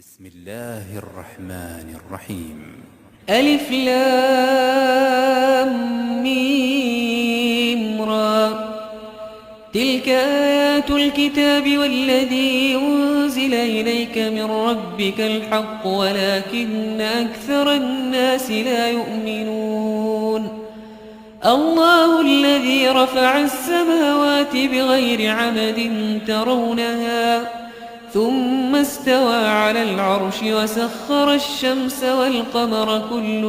بسم الله الرحمن الرحيم. ألف لام ميم را. تلك آيات الكتاب والذي أنزل إليك من ربك الحق ولكن أكثر الناس لا يؤمنون. الله الذي رفع السماوات بغير عمد ترونها ثم استوى على العرش وسخر الشمس والقمر كل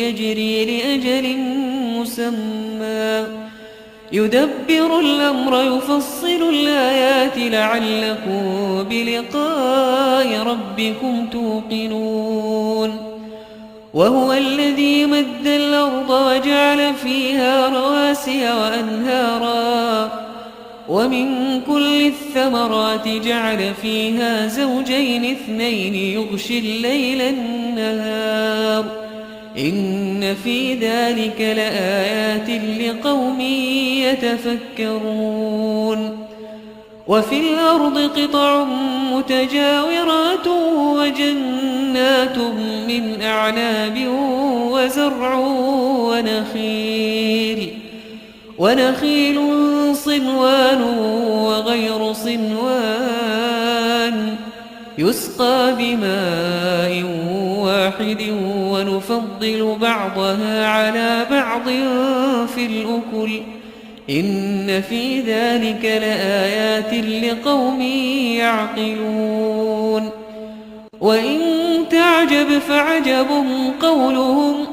يجري لأجل مسمى يدبر الأمر يفصل الآيات لعلكم بلقاء ربكم توقنون. وهو الذي مد الأرض وجعل فيها رواسي وأنهارا ومن كل الثمرات جعل فيها زوجين اثنين يغشي الليل النهار إن في ذلك لآيات لقوم يتفكرون. وفي الأرض قطع متجاورات وجنات من أعناب وزرع ونخيل صنوان وغير صنوان يسقى بماء واحد ونفضل بعضها على بعض في الأكل إن في ذلك لآيات لقوم يعقلون. وإن تعجب فعجب قولهم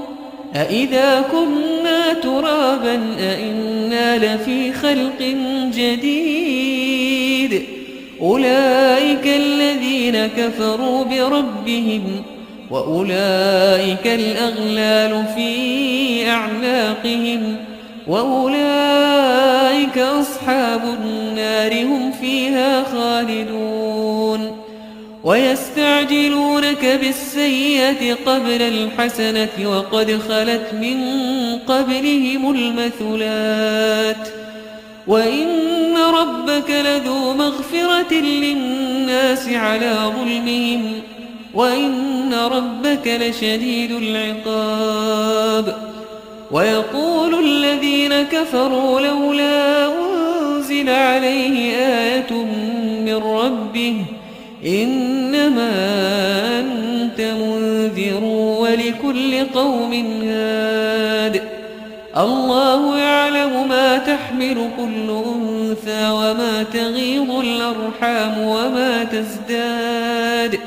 أإذا كنا ترابا أإنا لفي خلق جديد أولئك الذين كفروا بربهم وأولئك الأغلال في أعناقهم وأولئك أصحاب النار هم فيها خالدون. ويستعجلونك بالسيئة قبل الحسنة وقد خلت من قبلهم المثلات وإن ربك لذو مغفرة للناس على ظلمهم وإن ربك لشديد العقاب. ويقول الذين كفروا لولا أنزل عليه آية من ربه إنما أنت منذر ولكل قوم هاد. الله يعلم ما تحمل كل أنثى وما تغيض الأرحام وما تزداد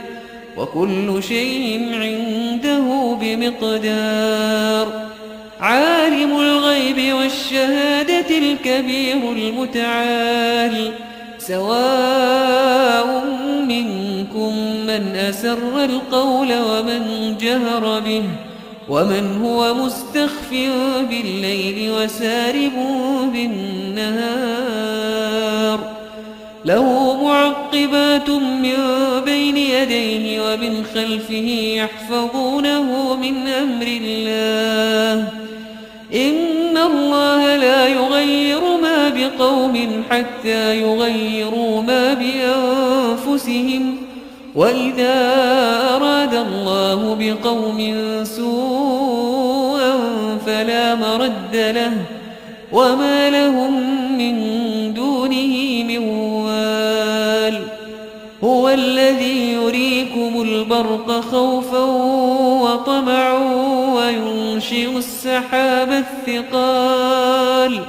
وكل شيء عنده بمقدار. عالم الغيب والشهادة الكبير المتعال سواء منكم من أسر القول ومن جهر به ومن هو مستخف بالليل وسارب بالنهار. له معقبات من بين يديه ومن خلفه يحفظونه من أمر الله إن الله لا يغير ما بقوم حتى يغيروا ما بأنفسهم وإذا أراد الله بقوم سوءا فلا مرد له وما لهم من دونه من وال. هو الذي يريكم البرق خوفا وطمعا وينشئ السحاب الثقال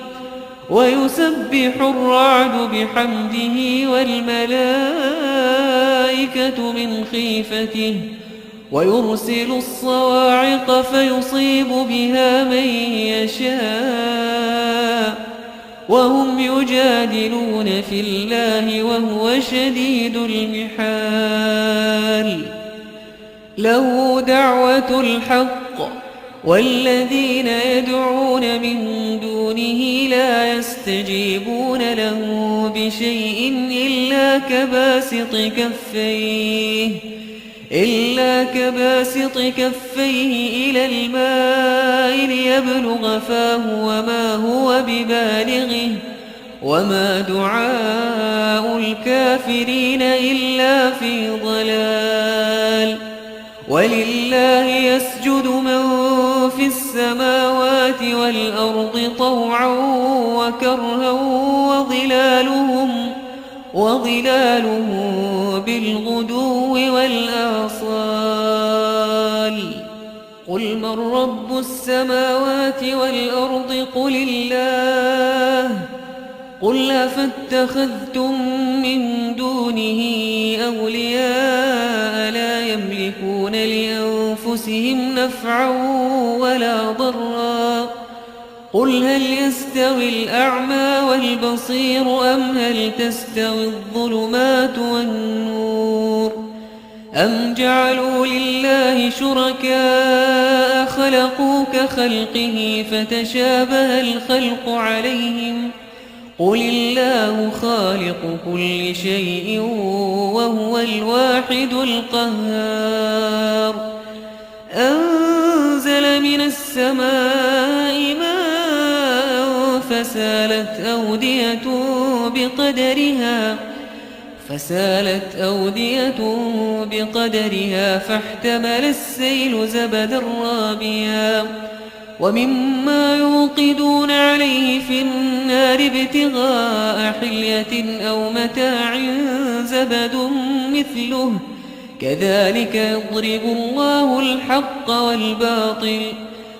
ويسبح الرعد بحمده والملائكة من خيفته ويرسل الصواعق فيصيب بها من يشاء وهم يجادلون في الله وهو شديد المحال. له دعوة الحق والذين يدعون من دونه لا يستجيبون له بشيء إلا كباسط كفيه إلى الماء ليبلغ فاه وما هو ببالغه وما دعاء الكافرين إلا في ضلال. ولله يسجد من في السماوات والأرض طوعا وكرها وظلالهم بالغدو والآصال. قل من رب السماوات والأرض قل الله. قل أفاتخذتم من دونه أولياء لا يملكون لأنفسهم نفعا ولا ضرا. قل هل يستوي الأعمى والبصير أم هل تستوي الظلمات والنور أم جعلوا لله شركاء خلقوا كخلقه فتشابه الخلق عليهم. قل الله خالق كل شيء وهو الواحد القهار. أنزل من السماء ماء فسالت أودية بقدرها فاحتمل السيل زبدا رابيا ومما يوقدون عليه في النار ابتغاء حلية أو متاع زبد مثله كذلك يضرب الله الحق والباطل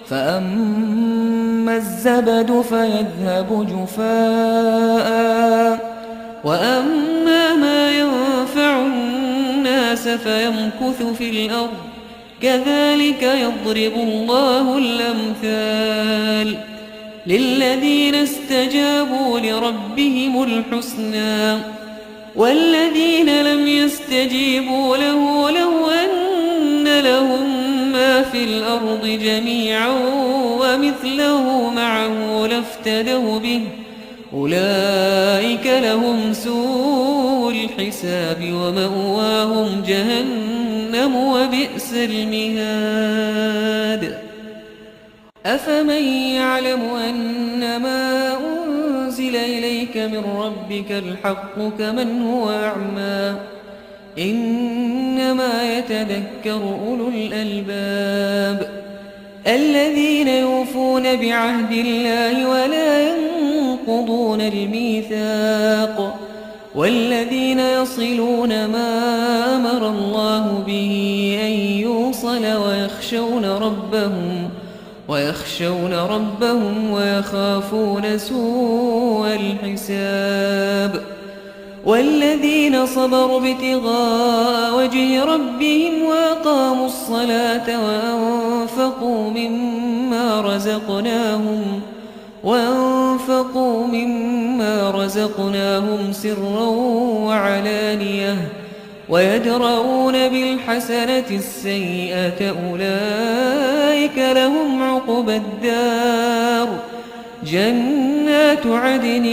فأما الزبد فيذهب جفاء وأما ما ينفع الناس فيمكث في الأرض كذلك يضرب الله الأمثال. للذين استجابوا لربهم الحسنى والذين لم يستجيبوا له لو أن لهم ما في الأرض جميعا ومثله معه لافتدوا به أولئك لهم سوء الحساب ومأواهم جهنم وبئس المهاد. أفمن يعلم أنما أنزل إليك من ربك الحق كمن هو أعمى إنما يتذكر أولو الألباب الذين يوفون بعهد الله ولا ينقضون الميثاق والذين يصلون ما أمر الله به أن يوصل ويخشون ربهم ويخافون سوء الحساب. والذين صبروا ابتغاء وجه ربهم وأقاموا الصلاة وأنفقوا مما رزقناهم سرا وعلانية ويدرؤون بالحسنة السيئة أولئك لهم عقبى الدار جنات عدن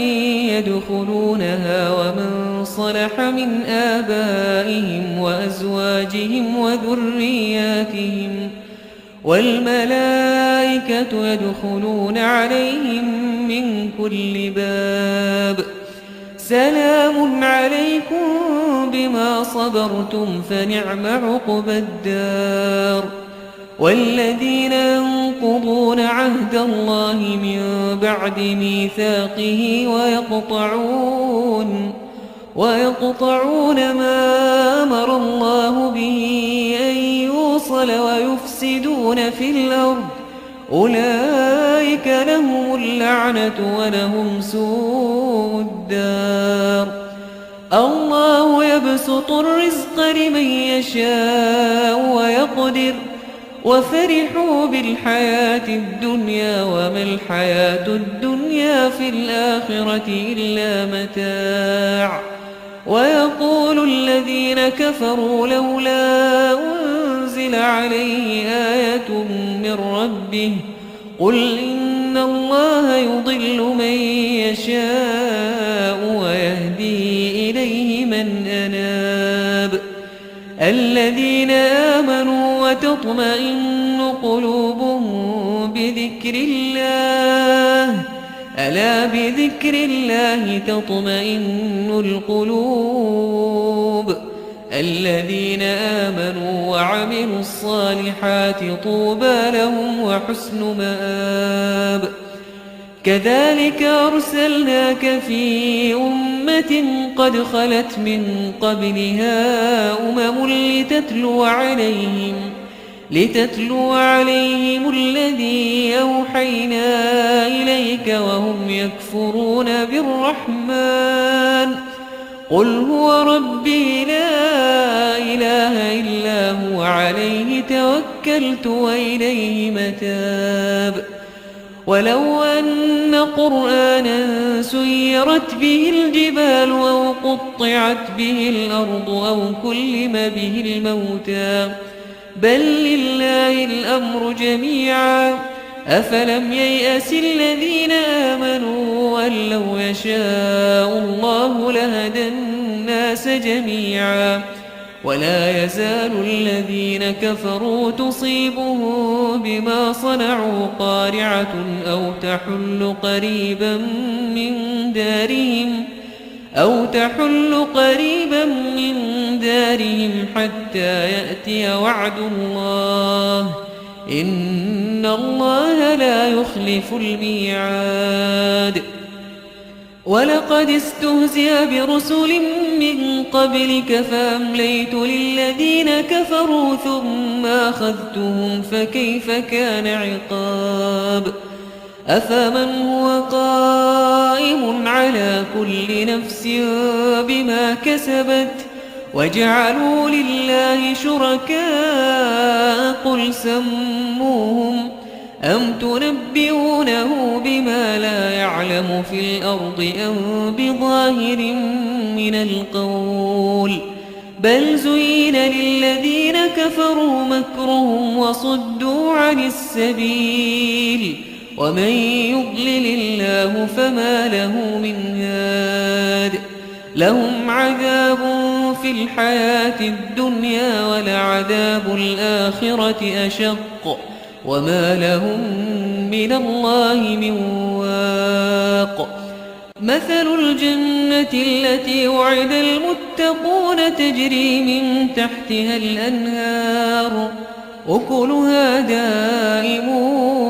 يدخلونها ومن صلح من آبائهم وأزواجهم وذرياتهم والملائكة يدخلون عليهم من كل باب سلام عليكم بما صبرتم فنعم عقبى الدار. والذين ينقضون عهد الله من بعد ميثاقه ويقطعون ما أمر الله به أن يوصل ويفسدون في الأرض أولئك لهم اللعنة ولهم سوء الدار. الله يبسط الرزق لمن يشاء ويقدر وفرحوا بالحياة الدنيا وما الحياة الدنيا في الآخرة إلا متاع. ويقول الذين كفروا لولا أنزل عليه آية من ربه قل إن الله يضل من يشاء ويهدي إليه من أناب. الذين آمنوا وتطمئن قلوبهم بذكر الله ألا بذكر الله تطمئن القلوب. الذين آمنوا وعملوا الصالحات طوبى لهم وحسن مآب. كذلك أرسلناك في أمة قد خلت من قبلها لتتلو عليهم الذي أوحينا إليك وهم يكفرون بالرحمن. قل هو ربي لا إله إلا هو عليه توكلت وإليه متاب. ولو أن قرآنا سيرت به الجبال أو قطعت به الأرض أو كلم به الموتى بل لله الأمر جميعا أفلم ييأس الذين آمنوا أن لو يشاء الله لهدى الناس جميعا ولا يزال الذين كفروا تصيبهم بما صنعوا قارعة أو تحل قريبا من دارهم حتى يأتي وعد الله إن الله لا يخلف الميعاد. ولقد استهزئ برسل من قبلك فأمليت للذين كفروا ثم أخذتهم فكيف كان عقاب. أفمن هو قائم على كل نفس بما كسبت وجعلوا لله شركاء قل سموهم أم تنبئونه بما لا يعلم في الأرض أم بظاهر من القول بل زين للذين كفروا مكرهم وصدوا عن السبيل ومن يضلل الله فما له من هاد. لهم عذاب في الحياة الدنيا ولعذاب الآخرة أشق وما لهم من الله من واق. مثل الجنة التي وعد المتقون تجري من تحتها الأنهار أكلها دائم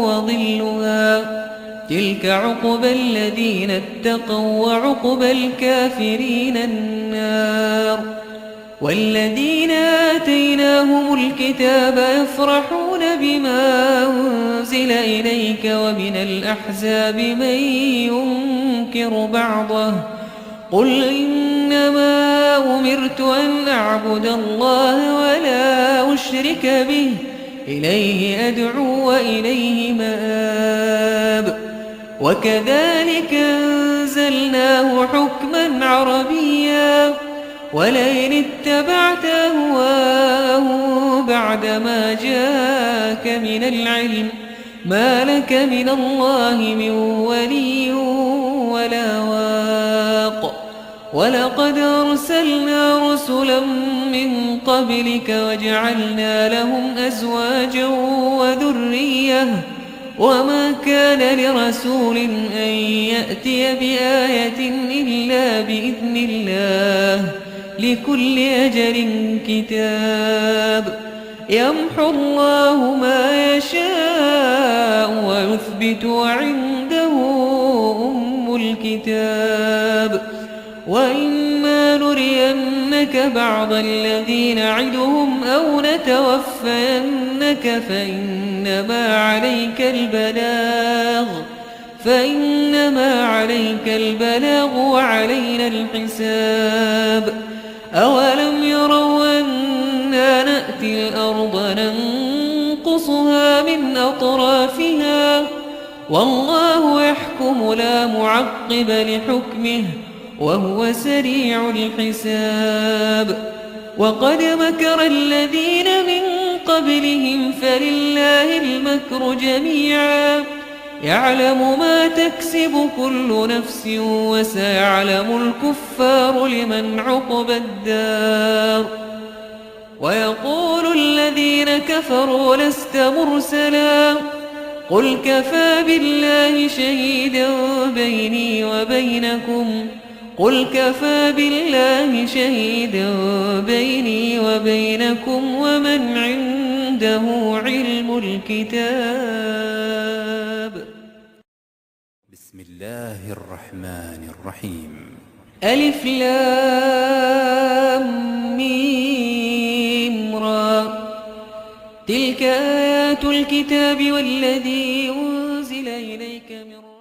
وظلها تلك عقبى الذين اتقوا وعقبى الكافرين النار. والذين آتيناهم الكتاب يفرحون بما أنزل إليك ومن الأحزاب من ينكر بعضه قل إنما أمرت أن أعبد الله ولا أشرك به إليه أدعو وإليه مآب. وكذلك أنزلناه حكما عربيا ولئن اتبعت أهواءهم بعدما جاءك من العلم ما لك من الله من ولي ولا واق. ولقد أرسلنا رسلا من قبلك وجعلنا لهم أزواجا وذرية وما كان لرسول أن يأتي بآية إلا بإذن الله لكل أجل كتاب. يمحو الله ما يشاء ويثبت وعنده أم الكتاب. وإما نرينك بعض الذين نعدهم أو نتوفينك فإنما عليك البلاغ وعلينا الحساب. أولم يروا أنا نأتي الأرض ننقصها من أطرافها والله يحكم لا معقب لحكمه وهو سريع الحساب. وقد مكر الذين من قبلهم فلله المكر جميعا يعلم ما تكسب كل نفس وسيعلم الكفار لمن عقبى الدار. ويقول الذين كفروا لست مرسلا قل كفى بالله شهيدا بيني وبينكم قل كفى بالله شهيدا بيني وبينكم ومن عنده علم الكتاب. بسم الله الرحمن الرحيم. ألف لام ميم را. تلك آيات الكتاب والذي أنزل إليك من